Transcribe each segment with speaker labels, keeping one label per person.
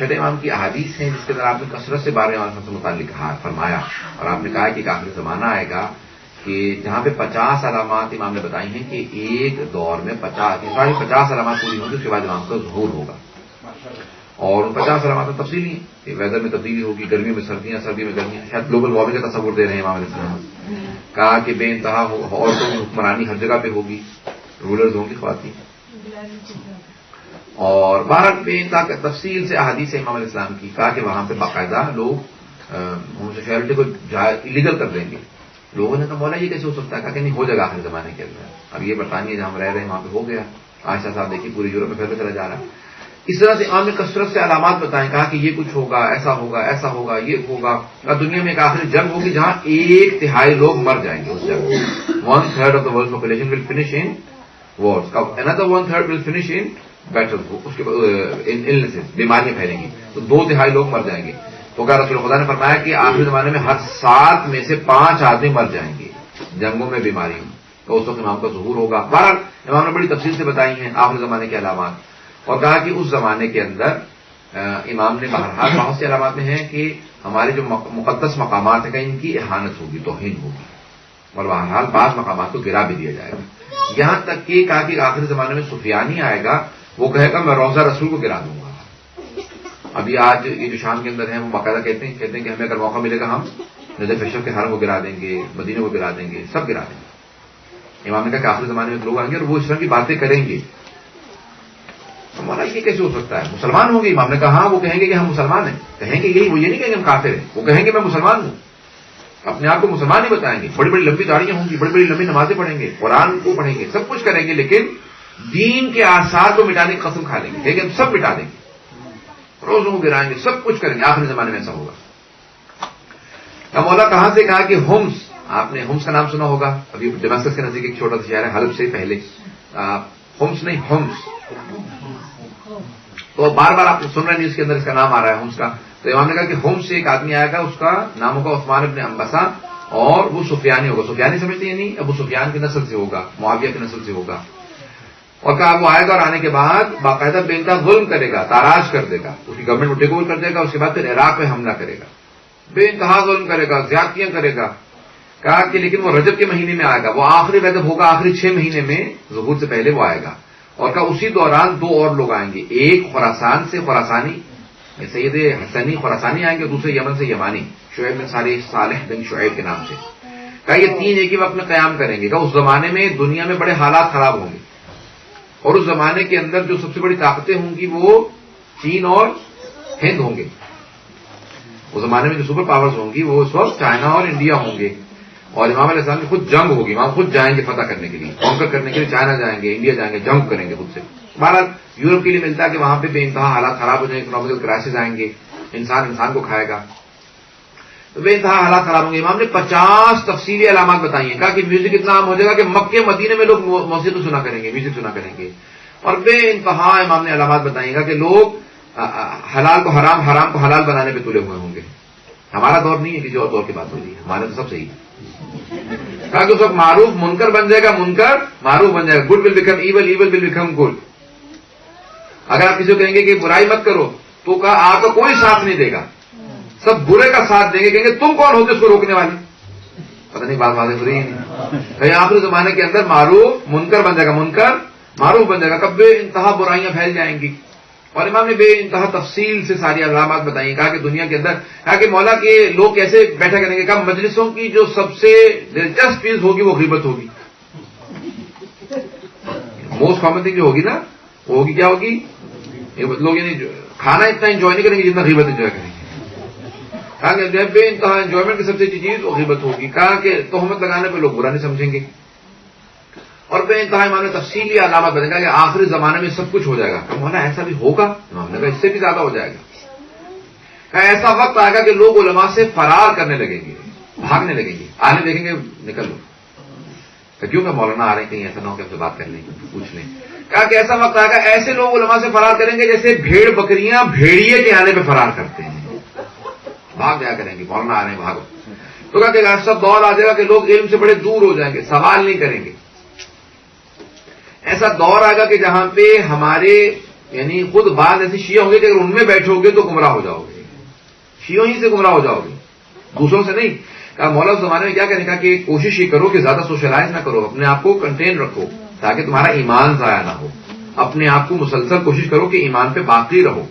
Speaker 1: چھٹے امام کی احادیث ہیں جس کے اندر آپ نے کثرت سے بارہ امام سے متعلق فرمایا، اور آپ نے کہا کہ ایک آخری زمانہ آئے گا کہ جہاں پہ 50 علامات امام نے بتائی ہیں کہ ایک دور میں 50 علامات پوری ہوں گی، اس کے بعد امام کا ظہور ہوگا. اور ان 50 علامات میں تفصیلی ہیں کہ ویدر میں تبدیلی ہوگی، گرمیوں میں سردیاں، سردی میں گرمیاں. شاید گلوبل وارمنگ کا تصور دے رہے ہیں امام علیہ السلام. کہا کہ بے انتہا عورتوں کی حکمرانی ہر جگہ پہ ہوگی، رولرز ہوں گی خواتین. اور بہرحال بے انتہا تفصیل سے احادیث امام علیہ السلام کی. کہا کہ وہاں پہ باقاعدہ لوگ ہوموسیکشوالٹی کو ایلیگل کر دیں گے. لوگوں نے کہا مولا یہ کیسے ہو سکتا ہے؟ کہا کہ نہیں ہو جائے گا آخر زمانے کے اندر. اب یہ برطانیہ جہاں ہم رہ رہے ہیں وہاں پہ ہو گیا. آہستہ آہستہ دیکھیے پوری یورپ میں پھیلتا چلا جا رہا ہے. اس طرح سے امام نے کثرت سے علامات بتائیں. کہا کہ یہ کچھ ہوگا، ایسا ہوگا، ایسا ہوگا، یہ ہوگا. دنیا میں ایک آخری جنگ ہوگی جہاں 1/3 لوگ مر جائیں گے. اس جنگ میں 1/3 of the world population will finish in wars. another 1/3 will finish in battles. اس کے illnesses، بیماریاں پھیلیں گی تو 2/3 لوگ مر جائیں گے. تو کیا رسول خدا نے فرمایا کہ آخری زمانے میں ہر 7 میں سے 5 آدمی مر جائیں گے جنگوں میں، بیماریوں. تو اس وقت امام کا ظہور ہوگا. بہرحال امام نے بڑی تفصیل سے بتائی ہیں آخری زمانے کے علامات، اور کہا کہ اس زمانے کے اندر امام نے بہرحال بہت سے علامات میں ہیں کہ ہمارے جو مقدس مقامات ہیں ان کی اہانت ہوگی، توہین ہوگی، اور بہرحال بعض مقامات کو گرا بھی دیا جائے گا. یہاں تک کہ کہا کہ آخری زمانے میں سفیانی آئے گا، وہ کہے گا میں روضہ رسول کو گرا دوں گا. ابھی آج یہ جو شام کے اندر ہیں وہ باقاعدہ کہتے ہیں کہ ہمیں اگر موقع ملے گا ہم نجف اشرف کے حرم کو گرا دیں گے، مدینہ کو گرا دیں گے، سب گرا دیں گے. امام نے کہا کہ آخری زمانے میں لوگ آئیں گے اور وہ اس طرح کی باتیں کریں گے. مولا یہ کیسے ہو سکتا ہے؟ مسلمان ہوں گے؟ امام نے کہا ہاں، وہ کہیں گے کہ ہم مسلمان ہیں. کہیں گے یہی، وہ یہ نہیں کہیں گے ہم کافر ہیں، وہ کہیں گے میں مسلمان ہوں. اپنے آپ کو مسلمان ہی بتائیں گے. بڑی بڑی لمبی داڑیاں ہوں گی، بڑی بڑی لمبی نمازیں پڑھیں گے، قرآن کو پڑھیں گے، سب کچھ کریں گے، لیکن دین کے آثار کو مٹانے کی قسم کھا لیں گے کہ ہم سب مٹا دیں گے، روزوں کو گرائیں گے، سب کچھ کریں گے. آخری زمانے میں ایسا ہوگا. مولا کہاں سے؟ کہا کہ ہومس. آپ نے ہومس کا نام سنا ہوگا. ابھی ڈیماسکس کے نزدیک ایک چھوٹا سا شہر ہے، حلب سے پہلے. ہومس نہیں، ہومس. تو بار بار آپ سن رہے ہیں نیوز کے اندر اس کا نام آ رہا ہے ہومس کا. تو امام نے کہا کہ ہومس سے ایک آدمی آئے گا، اس کا نام ہوگا عثمان ابن انبسا، اور وہ سفیانی ہوگا. سفیانی سمجھتے ہیں نہیں، ابو سفیان کی نسل سے ہوگا، معاویہ کی نسل سے ہوگا. اور کہا وہ آئے گا اور آنے کے بعد باقاعدہ بے انتہا ظلم کرے گا، تاراج کر دے گا، اس کی گورنمنٹ کو ٹیک اوور کر دے گا. اس کے بعد پھر عراق پہ حملہ کرے گا، بے انتہا ظلم کرے گا، زیادتیاں کرے گا. کہا کہ لیکن وہ رجب کے مہینے میں آئے گا، وہ آخری رجب ہوگا، آخری 6 مہینے میں ظہور سے پہلے وہ آئے گا. اور کہا اسی دوران 2 اور لوگ آئیں گے، ایک خراسان سے خراسانی سید حسنی خراسانی آئیں گے، اور دوسرے یمن سے یمانی شعیب بن صالح بن شعیب کے نام سے. کہا یہ 3 ایک ہی وقت میں قیام کریں گے. کہا اس زمانے میں دنیا میں بڑے حالات خراب ہوں گے، اور اس زمانے کے اندر جو سب سے بڑی طاقتیں ہوں گی وہ چین اور ہند ہوں گے. اس زمانے میں جو سپر پاورز ہوں گی وہ اس وقت چائنا اور انڈیا ہوں گے. اور امام علیہ السلام کی خود جنگ ہوگی، امام خود جائیں گے فتح کرنے کے لیے، کانکر کرنے کے لیے. چائنا جائیں گے، انڈیا جائیں گے، جنگ کریں گے خود سے. بہرحال یورپ کے لیے ملتا ہے کہ وہاں پہ بے انتہا حالات خراب ہو جائیں گے، اکنامکل کرائسس آئیں گے، انسان کو کھائے گا، تو بے انتہا حالات خراب ہوں گے. امام نے 50 تفصیلی علامات بتائی ہیں. کہا کہ میوزک اتنا عام ہو جائے گا کہ مکے مدینے میں لوگ موسیقی سنا کریں گے، میوزک سنا کریں گے. اور بے انتہا امام نے علامات بتائی گا کہ لوگ حلال کو حرام، حرام کو حلال بنانے پہ تلے ہوئے ہوں گے. ہمارا دور نہیں ہے کہ جو اور دور کی بات ہو رہی ہے، ہمارے تو سب صحیح ہے. کہا کہ اس وقت معروف منکر بن جائے گا، منکر معروف بن جائے گا، good will become evil, evil will become good. اگر آپ کسی کو کہیں گے کہ برائی مت کرو تو کہا آپ کا کوئی ساتھ نہیں دے گا، سب برے کا ساتھ دیں گے، کہیں گے تم کون ہوتے اس کو روکنے والے. پتہ نہیں بات واضح ہو رہی ہے. کہیں آخری زمانے کے اندر معروف منکر بن جائے گا، منکر معروف بن جائے گا، کب بے انتہا برائیاں پھیل جائیں گی. اور امام نے بے انتہا تفصیل سے ساری علامات بتائی. کہا کہ دنیا کے اندر، کہا کہ مولا کے لوگ کیسے بیٹھا کریں گے. کہا مجلسوں کی جو سب سے دلچسپ چیز ہوگی وہ غیبت ہوگی. موسٹ کامن تھنگ جو ہوگی نا وہ ہوگی، کیا ہوگی؟ لوگ یعنی کھانا اتنا انجوائے نہیں کریں گے جتنا غیبت انجوائے کریں گے. کہا کہ بے انتہا انجوائمنٹ کی سب سے اچھی چیز وہ غیبت ہوگی. کہا کہ تہمت لگانے پہ لوگ برا نہیں سمجھیں گے. اور بے انتہا امام نے تفصیلی علامات بتائیں گا کہ آخری زمانے میں سب کچھ ہو جائے گا. مولانا ایسا بھی ہوگا؟ امام نے کہا اس سے بھی زیادہ ہو جائے گا. ایسا وقت آئے گا کہ لوگ علماء سے فرار کرنے لگیں گے، بھاگنے لگیں گے. آنے دیکھیں گے نکل لو. کیوں کہ مولانا آ رہے ہیں، کہیں ایسا نہ ہو کہ ہم سے بات کر لیں، پوچھ لیں. کہا کہ ایسا وقت آئے گا ایسے لوگ علماء سے فرار کریں گے جیسے بھیڑ بکریاں بھیڑیے کے آنے پہ فرار کرتے ہیں، بھاگ جایا کریں گے، مولانا آ رہے ہیں بھاگو. تو کہا کہ ایسا دور آ جائے گا کہ لوگ علم سے بڑے دور ہو جائیں گے، سوال نہیں کریں گے. ایسا دور آئے گا کہ جہاں پہ ہمارے یعنی خود بعض ایسے شیعہ ہوں گے کہ اگر ان میں بیٹھو گے تو گمراہ ہو جاؤ گے، شیعوں ہی سے گمراہ ہو جاؤ گے، دوسروں سے نہیں. کہا مولا اس زمانے میں کیا کہنے کا کہ کوشش یہ کرو کہ زیادہ سوشلائز نہ کرو، اپنے آپ کو کنٹین رکھو تاکہ تمہارا ایمان ضائع نہ ہو، اپنے آپ کو مسلسل کوشش کرو کہ ایمان پہ باقی رہو.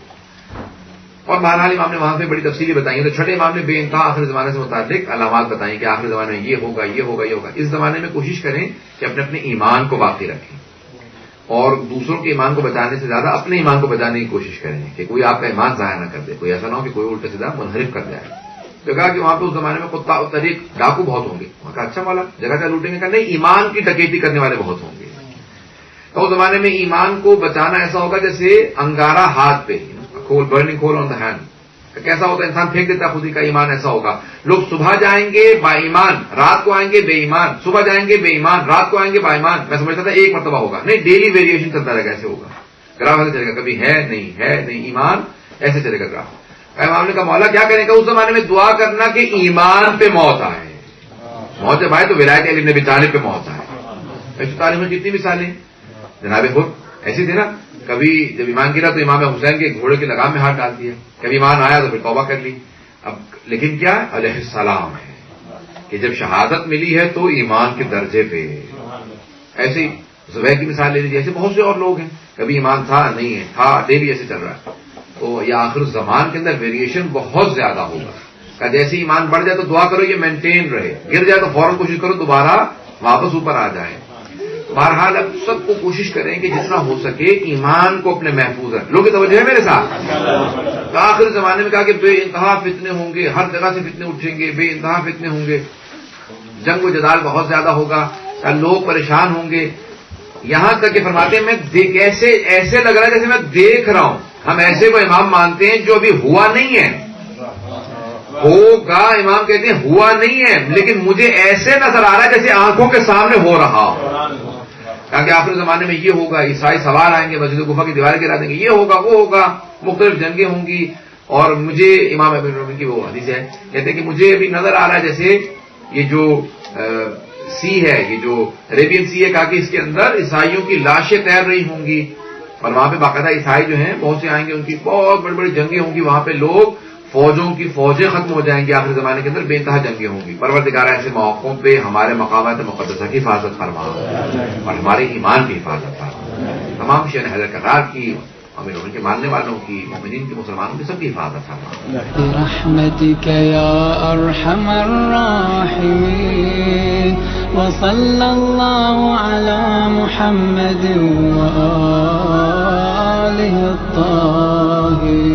Speaker 1: اور بہرحال امام نے وہاں پہ بڑی تفصیلی بتائی. تو چھٹے امام نے بے انتہا آخر زمانے سے متعلق علامات بتائیں کہ آخر زمانے میں یہ ہوگا یہ ہوگا یہ ہوگا. اس زمانے میں کوشش کریں کہ اپنے اپنے ایمان کو باقی رکھیں اور دوسروں کے ایمان کو بچانے سے زیادہ اپنے ایمان کو بچانے کی کوشش کریں کہ کوئی آپ کا ایمان ضائع نہ کر دے، کوئی ایسا نہ ہو کہ کوئی الٹا سیدھا منحرف کر جائے. تو کہا کہ وہاں پہ اس زمانے میں کتا و طریق ڈاکو بہت ہوں گے. وہاں کا اچھا والا جگہ جگہ لوٹیں گے. کہ نہیں، ایمان کی ڈکیتی کرنے والے بہت ہوں گے. تو اس زمانے میں ایمان کو بچانا ایسا ہوگا جیسے انگارہ ہاتھ پہ، کول burning cool on the hand. کیسا ہوتا ہے؟ انسان پھینک دیتا ہے. خود ہی کا ایمان ایسا ہوگا. لوگ صبح جائیں گے با ایمان، رات کو آئیں گے بے ایمان، صبح جائیں گے بے ایمان، رات کو آئیں گے با ایمان. میں سمجھتا تھا ایک مرتبہ ہوگا، نہیں ڈیلی ویریشن چلتا رہے گا. ایسے ہوگا گراف، ایسے چلے گا، کبھی ہے نہیں ایمان، ایسے چلے گا گراف. امام نے کہا مولا کیا کرنے کا؟ اس زمانے میں دعا کرنا کہ ایمان پہ موت آئے. موت جب آئے تو ولایت علی بن ابی طالب پہ موت آئے. ایسی تاریخ میں کتنی مثالیں. جناب خود ایسی تھی نا، کبھی جب ایمان گرا تو امام حسین کے گھوڑے کے لگام میں ہاتھ ڈال دیا، کبھی ایمان آیا تو پھر توبہ کر لی. اب لیکن کیا علیہ السلام ہے کہ جب شہادت ملی ہے تو ایمان کے درجے پہ. ایسی زبیر کی مثال لے لیجیے، ایسے بہت سے اور لوگ ہیں، کبھی ایمان تھا نہیں ہے، تھا ڈیلی ایسے چل رہا ہے. تو یہ آخر زمان کے اندر ویریشن بہت زیادہ ہوگا. کہ جیسے ایمان بڑھ جائے تو دعا کرو یہ مینٹین رہے، گر جائے تو فوراً کوشش کرو دوبارہ واپس اوپر آ جائے. بہرحال اب سب کو کوشش کریں کہ جتنا ہو سکے ایمان کو اپنے محفوظ رکھ. لوگ توجہ ہے میرے ساتھ. آخر زمانے میں کہا کہ بے انتہا فتنے ہوں گے، ہر جگہ سے فتنے اٹھیں گے، بے انتہا فتنے ہوں گے، جنگ و جدال بہت زیادہ ہوگا، لوگ پریشان ہوں گے. یہاں تک کہ فرماتے ہیں میں ایسے لگ رہا ہے جیسے میں دیکھ رہا ہوں. ہم ایسے کو امام مانتے ہیں جو ابھی ہوا نہیں ہے. ہوگا امام کہتے ہیں ہوا نہیں ہے، لیکن مجھے ایسے نظر آ رہا ہے جیسے آنکھوں کے سامنے ہو رہا ہو. کہ آخر زمانے میں یہ ہوگا، عیسائی سوار آئیں گے، مسجد گفا کی دیوار گرا دیں گے، یہ ہوگا وہ ہوگا، مختلف جنگیں ہوں گی. اور مجھے امام ابن رومی کی وہ حدیث ہے، کہتے ہیں کہ مجھے ابھی نظر آ رہا ہے جیسے یہ جو سی ہے، یہ جو عربین سی ہے، کہا کہ اس کے اندر عیسائیوں کی لاشیں تیر رہی ہوں گی. اور وہاں پہ باقاعدہ عیسائی جو ہیں بہت سے آئیں گے، ان کی بہت بڑی بڑی جنگیں ہوں گی. وہاں پہ لوگ فوجوں کی فوجیں ختم ہو جائیں گی. آخر زمانے کے اندر بے انتہا جنگیں ہوں گی. پروردگار ایسے موقعوں پہ ہمارے مقامات مقدسہ کی حفاظت فرما اور ہمارے ایمان کی حفاظت فرما. تمام شیعہ نے حضرت قرار کی، امیر ان کے ماننے والوں کی، مومنین کی، مسلمانوں کی، سب کی حفاظت فرما.
Speaker 2: برحمتک یا ارحم الراحمین وصلی اللہ علی محمد وآلہ الطاہرین.